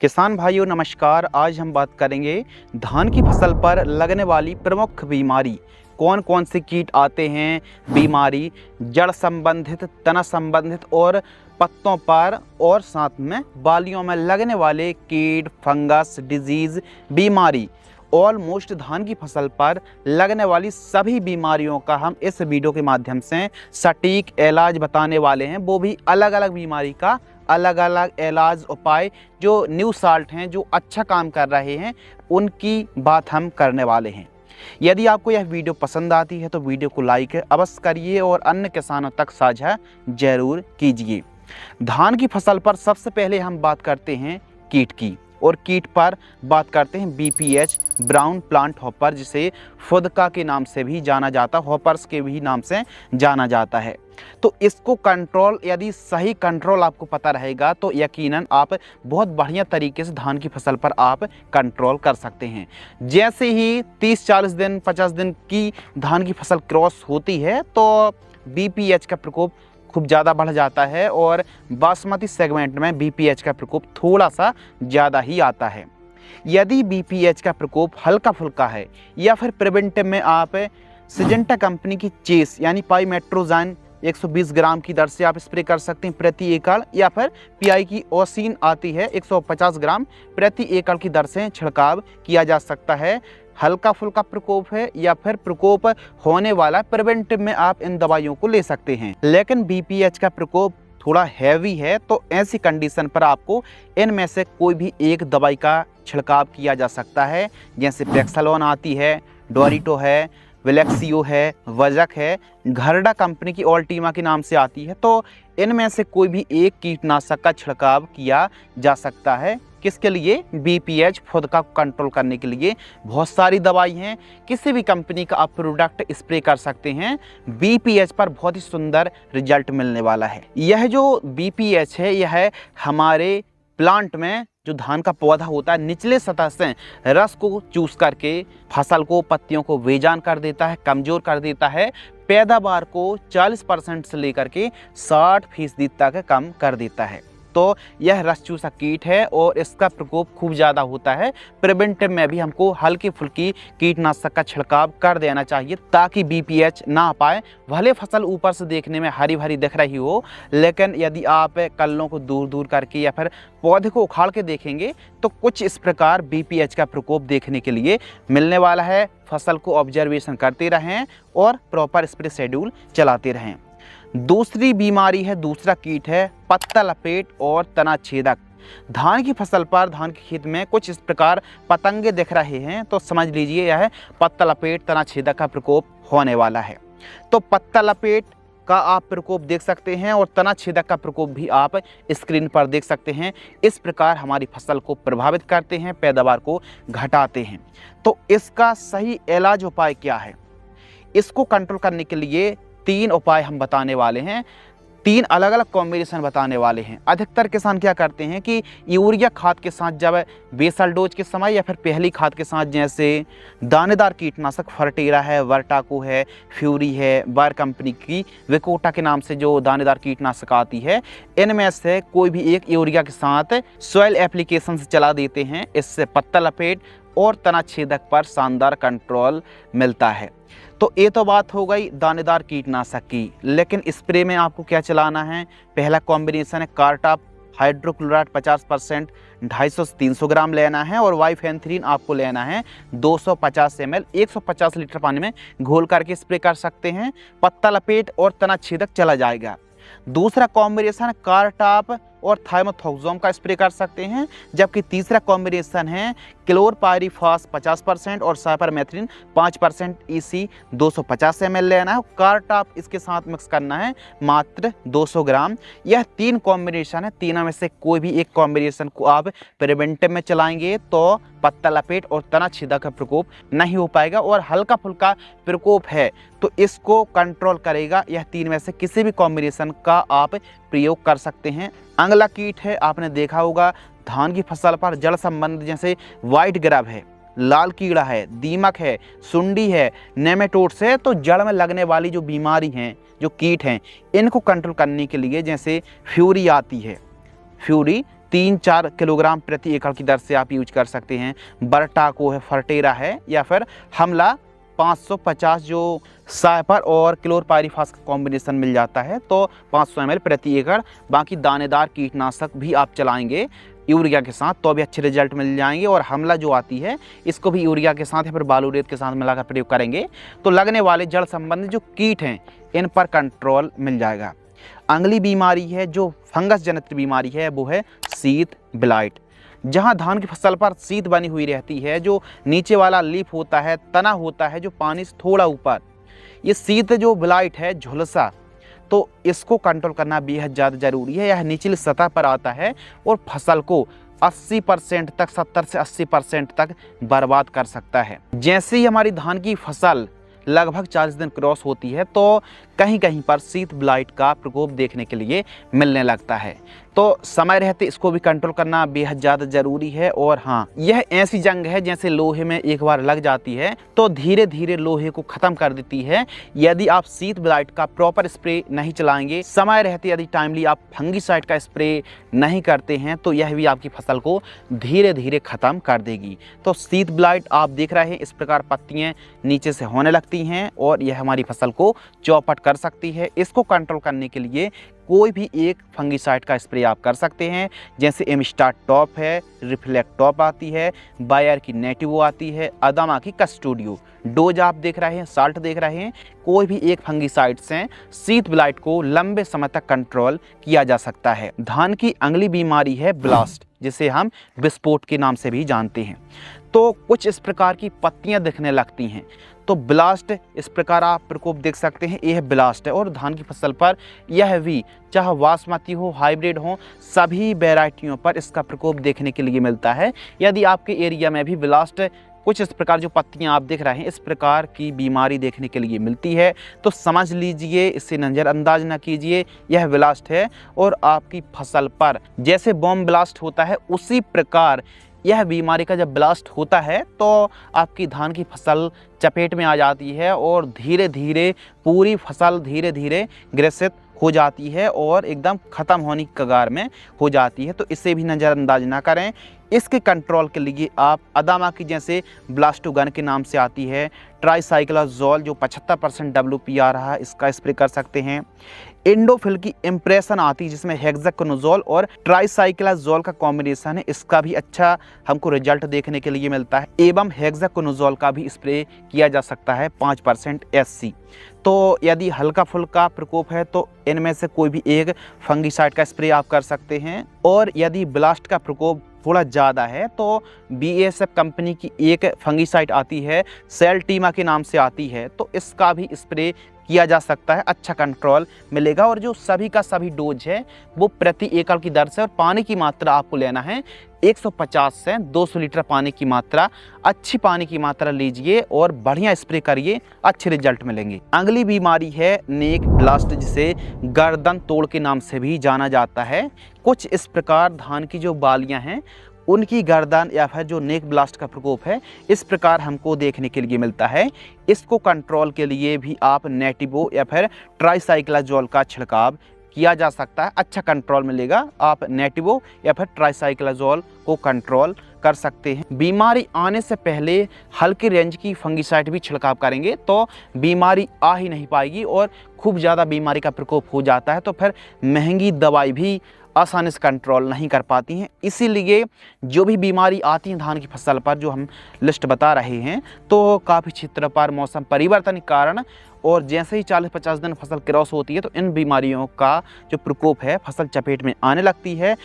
किसान भाइयों नमस्कार। आज हम बात करेंगे धान की फसल पर लगने वाली प्रमुख बीमारी, कौन कौन से कीट आते हैं। बीमारी जड़ संबंधित, तना संबंधित और पत्तों पर और साथ में बालियों में लगने वाले कीट, फंगस, डिजीज, बीमारी, ऑलमोस्ट धान की फसल पर लगने वाली सभी बीमारियों का हम इस वीडियो के माध्यम से सटीक इलाज बताने वाले हैं। वो भी अलग अलग बीमारी का अलग अलग इलाज उपाय, जो न्यू साल्ट हैं, जो अच्छा काम कर रहे हैं, उनकी बात हम करने वाले हैं। यदि आपको यह वीडियो पसंद आती है तो वीडियो को लाइक अवश्य करिए और अन्य किसानों तक साझा जरूर कीजिए। धान की फसल पर सबसे पहले हम बात करते हैं कीट की, और कीट पर बात करते हैं बीपीएच, ब्राउन प्लांट हॉपर, जिसे फुदका के नाम से भी जाना जाता है, हॉपर्स के भी नाम से जाना जाता है। तो इसको कंट्रोल, यदि सही कंट्रोल आपको पता रहेगा तो यकीनन आप बहुत बढ़िया तरीके से धान की फसल पर आप कंट्रोल कर सकते हैं। जैसे ही 30-40 दिन 50 दिन की धान की फसल क्रॉस होती है तो बीपीएच का प्रकोप खूब ज़्यादा बढ़ जाता है, और बासमती सेगमेंट में बीपीएच का प्रकोप थोड़ा सा ज़्यादा ही आता है। यदि बीपीएच का प्रकोप हल्का फुल्का है या फिर प्रिवेंटिव में आप सिजेंटा कंपनी की चेस यानी पाइमेट्रोजान 120 ग्राम की दर से आप स्प्रे कर सकते हैं प्रति एकड़, या फिर पीआई की ओसिन आती है 150 ग्राम प्रति एकड़ की दर से छिड़काव किया जा सकता है। हल्का फुल्का प्रकोप है या फिर प्रकोप होने वाला, प्रिवेंटिव में आप इन दवाइयों को ले सकते हैं। लेकिन बीपीएच का प्रकोप थोड़ा हैवी है तो ऐसी कंडीशन पर आपको इनमें से कोई भी एक दवाई का छिड़काव किया जा सकता है। जैसे प्रेक्सालोन आती है, डोरिटो है, विलेक्सियो है, वजक है, घरडा कंपनी की ऑल्टीमा के नाम से आती है। तो इनमें से कोई भी एक कीटनाशक का छिड़काव किया जा सकता है। किसके लिए? बीपीएच, फुदका को कंट्रोल करने के लिए। बहुत सारी दवाई हैं, किसी भी कंपनी का आप प्रोडक्ट स्प्रे कर सकते हैं, बीपीएच पर बहुत ही सुंदर रिजल्ट मिलने वाला है। यह जो बीपीएच है, यह हमारे प्लांट में जो धान का पौधा होता है, निचले सतह से रस को चूस करके फसल को, पत्तियों को बेजान कर देता है, कमज़ोर कर देता है। पैदावार को 40% से लेकर के 60% तक कम कर देता है। तो यह रस चूसा कीट है और इसका प्रकोप खूब ज़्यादा होता है। प्रिवेंटिव में भी हमको हल्की फुल्की कीटनाशक का छिड़काव कर देना चाहिए ताकि बीपीएच ना आ पाए। भले फसल ऊपर से देखने में हरी भरी दिख रही हो, लेकिन यदि आप कल्लों को दूर दूर करके या फिर पौधे को उखाड़ के देखेंगे तो कुछ इस प्रकार बीपीएच का प्रकोप देखने के लिए मिलने वाला है। फसल को ऑब्जर्वेशन करते रहें और प्रॉपर स्प्रे शेड्यूल चलाते रहें। दूसरी बीमारी है, दूसरा कीट है पत्ता लपेट और तना छेदक। धान की फसल पर, धान के खेत में कुछ इस प्रकार पतंगे दिख रहे हैं तो समझ लीजिए यह पत्ता लपेट, तना छेदक का प्रकोप होने वाला है। तो पत्ता लपेट का आप प्रकोप देख सकते हैं और तना छेदक का प्रकोप भी आप स्क्रीन पर देख सकते हैं। इस प्रकार हमारी फसल को प्रभावित करते हैं, पैदावार को घटाते हैं। तो इसका सही इलाज उपाय क्या है? इसको कंट्रोल करने के लिए 3 उपाय हम बताने वाले हैं, 3 अलग अलग कॉम्बिनेशन बताने वाले हैं। अधिकतर किसान क्या करते हैं कि यूरिया खाद के साथ, जब बेसल डोज के समय या फिर पहली खाद के साथ, जैसे दानेदार कीटनाशक फर्टेरा है, वर्टाको है, फ्यूरी है, बायर कंपनी की विकोटा के नाम से जो दानेदार कीटनाशक आती है, इनमें से कोई भी एक यूरिया के साथ सॉइल एप्लीकेशन से चला देते हैं। इससे पत्ता लपेट और तना छेदक पर शानदार कंट्रोल मिलता है। तो ये तो बात हो गई दानेदार कीटनाशक की, लेकिन स्प्रे में आपको क्या चलाना है? पहला कॉम्बिनेशन है कार्टाप हाइड्रोक्लोराइड 50%, 250 से 300 ग्राम लेना है, और वाइफेंथ्रीन आपको लेना है 250 ml, 150 लीटर पानी में घोल करके स्प्रे कर सकते हैं। पत्ता लपेट और तना छेदक चला जाएगा। दूसरा कॉम्बिनेशन कार्टाप और थाइमोथोक्सोम का स्प्रे कर सकते हैं, जबकि तीसरा कॉम्बिनेशन है क्लोरपायरीफॉस 50% और साइपरमेथ्रिन 5% EC 250 ml लेना है। कार्टाप इसके साथ मिक्स करना है मात्र 200 ग्राम। यह 3 कॉम्बिनेशन है, तीनों में से कोई भी एक कॉम्बिनेशन को आप प्रिवेंटिव में चलाएंगे तो पत्ता लपेट और तना छेदक का प्रकोप नहीं हो पाएगा, और हल्का फुल्का प्रकोप है तो इसको कंट्रोल करेगा। यह 3 में से किसी भी कॉम्बिनेशन का आप प्रयोग कर सकते हैं। अगला कीट है, आपने देखा होगा धान की फसल पर जड़ संबंध, जैसे व्हाइट ग्रब है, लाल कीड़ा है, दीमक है, सुंडी है, नेमेटोड्स है। तो जड़ में लगने वाली जो बीमारी हैं, जो कीट हैं, इनको कंट्रोल करने के लिए जैसे फ्यूरी आती है, फ्यूरी 3-4 किलोग्राम प्रति एकड़ की दर से आप यूज कर सकते हैं। बरटाको है, फर्टेरा है, या फिर हमला 550 जो साइपर और क्लोरपाइरीफास का कॉम्बिनेशन मिल जाता है, तो 500 ml प्रति एकड़। बाकी दानेदार कीटनाशक भी आप चलाएंगे यूरिया के साथ तो भी अच्छे रिजल्ट मिल जाएंगे। और हमला जो आती है इसको भी यूरिया के साथ या फिर बालूरेत के साथ मिलाकर प्रयोग करेंगे तो लगने वाले जड़ संबंधी जो कीट हैं इन पर कंट्रोल मिल जाएगा। अगली बीमारी है जो फंगस जनित बीमारी है, वो है शीत ब्लाइट। जहां धान की फसल पर शीत बनी हुई रहती है, जो नीचे वाला लीफ होता है, तना होता है जो पानी से थोड़ा ऊपर, ये शीत जो ब्लाइट है, झुलसा, तो इसको कंट्रोल करना बेहद ज़्यादा ज़रूरी है। यह निचली सतह पर आता है और फसल को 80% तक, 70 से 80% तक बर्बाद कर सकता है। जैसे ही हमारी धान की फसल लगभग 40 दिन क्रॉस होती है तो कहीं कहीं पर शीत ब्लाइट का प्रकोप देखने के लिए मिलने लगता है, तो समय रहते इसको भी कंट्रोल करना बेहद ज़्यादा ज़रूरी है। और हाँ, यह ऐसी जंग है जैसे लोहे में एक बार लग जाती है तो धीरे धीरे लोहे को ख़त्म कर देती है। यदि आप शीत ब्लाइट का प्रॉपर स्प्रे नहीं चलाएंगे, समय रहते यदि टाइमली आप फंगीसाइड का स्प्रे नहीं करते हैं तो यह भी आपकी फसल को धीरे धीरे ख़त्म कर देगी। तो शीत ब्लाइट आप देख रहे हैं, इस प्रकार पत्तियाँ नीचे से होने लगती हैं और यह हमारी फसल को चौपट कर सकती है। इसको कंट्रोल करने के लिए कोई भी एक फंगीसाइड का स्प्रे आप कर सकते हैं, जैसे एमिस्टार टॉप है, रिफ्लेक्ट टॉप आती है, बायर की नेटिवो आती है, अदामा की कस्टोडियो। डोज आप देख रहे हैं, साल्ट देख रहे हैं, कोई भी एक फंगीसाइड से शीत ब्लाइट को लंबे समय तक कंट्रोल किया जा सकता है। धान की अगली बीमारी है ब्लास्ट, जिसे हम विस्फोट के नाम से भी जानते हैं। तो कुछ इस प्रकार की पत्तियां दिखने लगती हैं, तो ब्लास्ट इस प्रकार आप प्रकोप देख सकते हैं, यह ब्लास्ट है। और धान की फसल पर यह भी, चाहे बासमती हो, हाइब्रिड हो, सभी वैरायटियों पर इसका प्रकोप देखने के लिए मिलता है। यदि आपके एरिया में भी ब्लास्ट कुछ इस प्रकार जो पत्तियां आप देख रहे हैं, इस प्रकार की बीमारी देखने के लिए मिलती है तो समझ लीजिए, इससे नज़रअंदाज ना कीजिए, यह ब्लास्ट है। और आपकी फसल पर जैसे बॉम्ब ब्लास्ट होता है उसी प्रकार यह बीमारी का जब ब्लास्ट होता है तो आपकी धान की फसल चपेट में आ जाती है और धीरे धीरे पूरी फसल धीरे धीरे ग्रसित हो जाती है और एकदम ख़त्म होने की कगार में हो जाती है। तो इसे भी नज़रअंदाज ना करें। इसके कंट्रोल के लिए आप अदामा की जैसे ब्लास्टोगन के नाम से आती है, ट्राईसाइक्लाजोल जो 75% WP आ रहा है, इसका स्प्रे कर सकते हैं। इंडोफिल की इम्प्रेशन आती है जिसमें हेक्साकोनाजोल और ट्राईसाइक्लाजोल का कॉम्बिनेशन है, इसका भी अच्छा हमको रिजल्ट देखने के लिए मिलता है। एवं हेक्साकोनाजोल का भी स्प्रे किया जा सकता है 5% SC। तो यदि हल्का फुल्का प्रकोप है तो इनमें से कोई भी एक फंगीसाइड का स्प्रे आप कर सकते हैं। और यदि ब्लास्ट का प्रकोप थोड़ा ज़्यादा है तो BASF कंपनी की एक फंगीसाइड आती है, सेल्टीमा के नाम से आती है, तो इसका भी स्प्रे किया जा सकता है, अच्छा कंट्रोल मिलेगा। और जो सभी का सभी डोज है वो प्रति एकड़ की दर से, और पानी की मात्रा आपको लेना है 150 से 200 लीटर पानी की मात्रा, अच्छी पानी की मात्रा लीजिए और बढ़िया स्प्रे करिए, अच्छे रिजल्ट मिलेंगे। अगली बीमारी है नेक ब्लास्ट, जिसे गर्दन तोड़ के नाम से भी जाना जाता है। कुछ इस प्रकार धान की जो बालियां हैं उनकी गर्दन या फिर जो नेक ब्लास्ट का प्रकोप है इस प्रकार हमको देखने के लिए मिलता है। इसको कंट्रोल के लिए भी आप नेटिवो या फिर ट्राईसाइक्लाजोल का छिड़काव किया जा सकता है, अच्छा कंट्रोल मिलेगा। आप नेटिवो या फिर ट्राईसाइक्लाजोल को कंट्रोल कर सकते हैं। बीमारी आने से पहले हल्के रेंज की फंगीसाइड भी छिड़काव करेंगे तो बीमारी आ ही नहीं पाएगी, और खूब ज़्यादा बीमारी का प्रकोप हो जाता है तो फिर महंगी दवाई भी आसानी से कंट्रोल नहीं कर पाती हैं। इसीलिए जो भी बीमारी आती है धान की फसल पर, जो हम लिस्ट बता रहे हैं, तो काफ़ी क्षेत्र पर मौसम परिवर्तन के कारण और जैसे ही 40-50 दिन फसल क्रॉस होती है तो इन बीमारियों का जो प्रकोप है फसल चपेट में आने लगती है।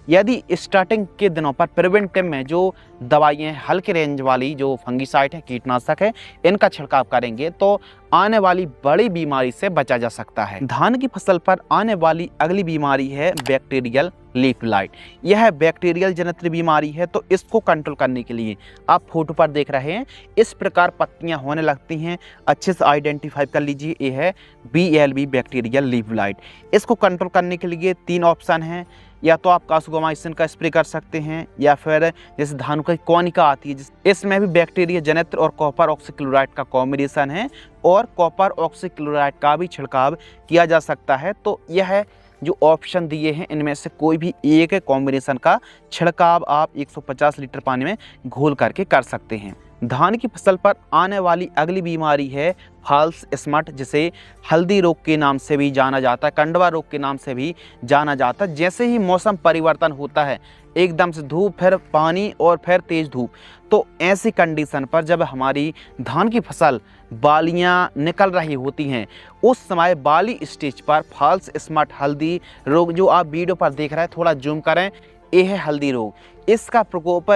यदि स्टार्टिंग के दिनों पर प्रिवेंटिव में जो दवाइयाँ हल्के रेंज वाली जो फंगीसाइड है, कीटनाशक है, इनका छिड़काव करेंगे तो आने वाली बड़ी बीमारी से बचा जा सकता है। धान की फसल पर आने वाली अगली बीमारी है बैक्टीरियल लीफ ब्लाइट। यह बैक्टीरियल जनित बीमारी है, तो इसको कंट्रोल करने के लिए आप फोटो पर देख रहे हैं इस प्रकार पत्तियां होने लगती हैं, अच्छे से आइडेंटिफाई कर लीजिए। ये है BLB बैक्टीरियल लीफ ब्लाइट। इसको कंट्रोल करने के लिए 3 ऑप्शन हैं, या तो आप कासुगोमाइसिन का स्प्रे कर सकते हैं, या फिर जैसे धान की कोनिका आती है इसमें भी बैक्टीरिया जनित और कॉपर ऑक्सीक्लोराइड का कॉम्बिनेशन है, और कॉपर ऑक्सीक्लोराइड का भी छिड़काव किया जा सकता है। तो यह जो ऑप्शन दिए हैं इनमें से कोई भी एक कॉम्बिनेशन का छिड़काव आप 150 लीटर पानी में घोल करके कर सकते हैं। धान की फसल पर आने वाली अगली बीमारी है फॉल्स स्मट, जिसे हल्दी रोग के नाम से भी जाना जाता है, कंडवा रोग के नाम से भी जाना जाता है। जैसे ही मौसम परिवर्तन होता है, एकदम से धूप, फिर पानी और फिर तेज धूप, तो ऐसी कंडीशन पर जब हमारी धान की फसल बालियां निकल रही होती हैं, उस समय बाली स्टेज पर फॉल्स स्मट हल्दी रोग, जो आप वीडियो पर देख रहे हैं, थोड़ा जूम करें, ये है हल्दी रोग। इसका प्रकोप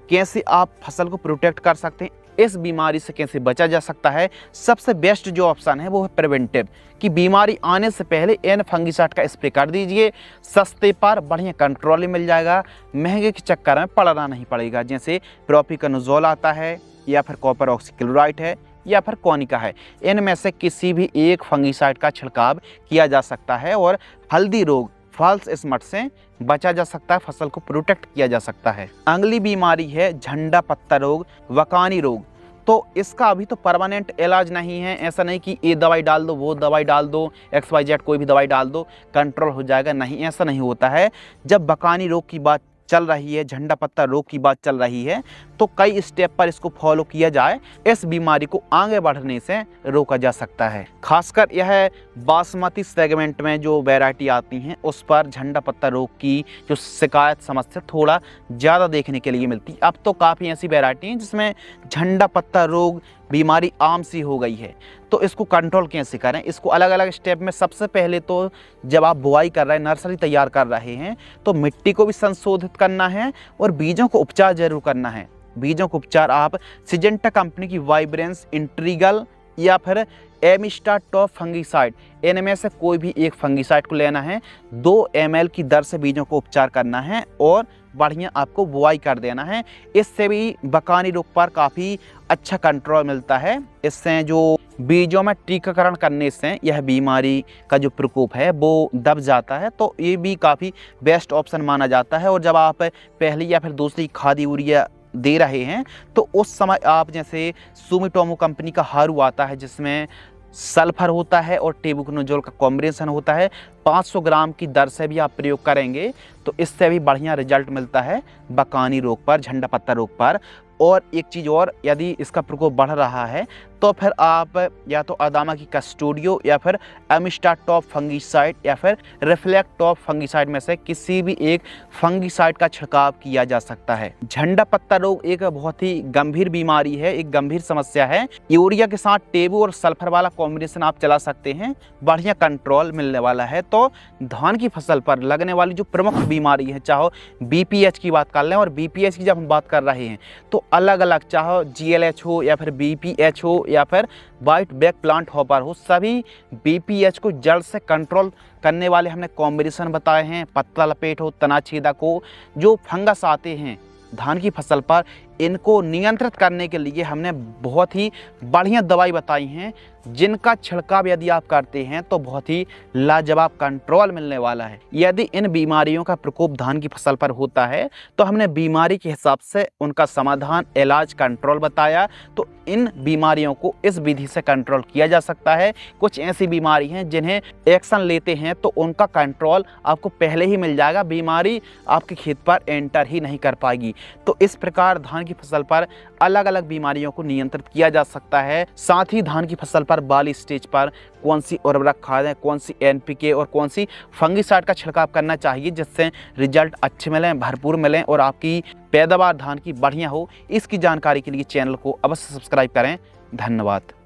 कैसे आप फसल को प्रोटेक्ट कर सकते हैं, इस बीमारी से कैसे बचा जा सकता है, सबसे बेस्ट जो ऑप्शन है वो है प्रिवेंटिव, कि बीमारी आने से पहले एन फंगिसाइड का स्प्रे कर दीजिए। सस्ते पर बढ़िया कंट्रोल मिल जाएगा, महंगे के चक्कर में पड़ना नहीं पड़ेगा। जैसे प्रोपिकोनोजोल आता है, या फिर कॉपर ऑक्सीक्लोराइड है, या फिर कोनिका है, इनमें से किसी भी एक फंगिसाइड का छिड़काव किया जा सकता है और हल्दी रोग फॉल्स स्मट से बचा जा सकता है, फसल को प्रोटेक्ट किया जा सकता है। अगली बीमारी है झंडा पत्ता रोग, वकानी रोग। तो इसका अभी तो परमानेंट इलाज नहीं है, ऐसा नहीं कि ये दवाई डाल दो, वो दवाई डाल दो, XYZ कोई भी दवाई डाल दो कंट्रोल हो जाएगा, नहीं, ऐसा नहीं होता है। जब वकानी रोग की बात चल रही है, झंडा पत्ता रोग की बात चल रही है, तो कई स्टेप पर इसको फॉलो किया जाए, इस बीमारी को आगे बढ़ने से रोका जा सकता है। खासकर यह बासमती सेगमेंट में जो वैरायटी आती हैं, उस पर झंडा पत्ता रोग की जो शिकायत समस्या थोड़ा ज़्यादा देखने के लिए मिलती है। अब तो काफ़ी ऐसी वैरायटी हैं जिसमें झंडा पत्ता रोग बीमारी आम सी हो गई है। तो इसको कंट्रोल कैसे करें, इसको अलग अलग स्टेप में। सबसे पहले तो जब आप बुआई कर रहे हैं, नर्सरी तैयार कर रहे हैं, तो मिट्टी को भी संशोधित करना है और बीजों को उपचार जरूर करना है। बीजों को उपचार आप सिजेंटा कंपनी की वाइब्रेंस, इंट्रीगल या फिर एमिस्टा टॉप फंगिसाइड, इनमें से कोई भी एक फंगिसाइड को लेना है। 2 ml की दर से बीजों को उपचार करना है और बढ़िया आपको बुआई कर देना है। इससे भी बकानी रोग पर काफ़ी अच्छा कंट्रोल मिलता है। इससे जो बीजों में टीकाकरण करने से यह बीमारी का जो प्रकोप है वो दब जाता है, तो ये भी काफ़ी बेस्ट ऑप्शन माना जाता है। और जब आप पहली या फिर दूसरी खाद यूरिया दे रहे हैं, तो उस समय आप जैसे सुमिटोमो कंपनी का हारू आता है, जिसमें सल्फर होता है और टेबुकोनोजोल का कॉम्बिनेशन होता है, 500 ग्राम की दर से भी आप प्रयोग करेंगे तो इससे भी बढ़िया रिजल्ट मिलता है बकानी रोग पर, झंडा पत्ता रोग पर। और एक चीज़ और, यदि इसका प्रकोप बढ़ रहा है तो फिर आप या तो अदामा की कस्टोडियो या फिर एमिस्टा टॉप फंगिसाइड या फिर रिफ्लेक्ट टॉप फंगिसाइड में से किसी भी एक फंगिसाइड का छिड़काव किया जा सकता है। झंडा पत्ता रोग एक बहुत ही गंभीर बीमारी है, एक गंभीर समस्या है। यूरिया के साथ टेबू और सल्फर वाला कॉम्बिनेशन आप चला सकते हैं, बढ़िया कंट्रोल मिलने वाला है। तो धान की फसल पर लगने वाली जो प्रमुख बीमारी है, चाहे BPH की बात कर लें, और BPH की जब हम बात कर रहे हैं तो अलग अलग, चाहे GLH हो या फिर BPH हो या फिर वाइट बैक प्लांट हॉपर हो, सभी BPH को जड़ से कंट्रोल करने वाले हमने कॉम्बिनेशन बताए हैं। पत्ता लपेट हो, तना छेदक हो, जो फंगस आते हैं धान की फसल पर, इनको नियंत्रित करने के लिए हमने बहुत ही बढ़िया दवाई बताई हैं, जिनका छिड़काव यदि आप करते हैं तो बहुत ही लाजवाब कंट्रोल मिलने वाला है। यदि इन बीमारियों का प्रकोप धान की फसल पर होता है तो हमने बीमारी के हिसाब से उनका समाधान, इलाज, कंट्रोल बताया। तो इन बीमारियों को इस विधि से कंट्रोल किया जा सकता है। कुछ ऐसी बीमारी हैं जिन्हें एक्शन लेते हैं तो उनका कंट्रोल आपको पहले ही मिल जाएगा, बीमारी आपके खेत पर एंटर ही नहीं कर पाएगी। तो इस प्रकार धान की फसल पर अलग अलग बीमारियों को नियंत्रित किया जा सकता है। साथ ही धान की फसल पर बाली स्टेज पर कौन सी उर्वरक खादें, कौन सी NPK और कौन सी फंगिसाइड का छिड़काव करना चाहिए, जिससे रिजल्ट अच्छे मिलें, भरपूर मिलें और आपकी पैदावार धान की बढ़िया हो, इसकी जानकारी के लिए चैनल को अवश्य सब्सक्राइब करें। धन्यवाद।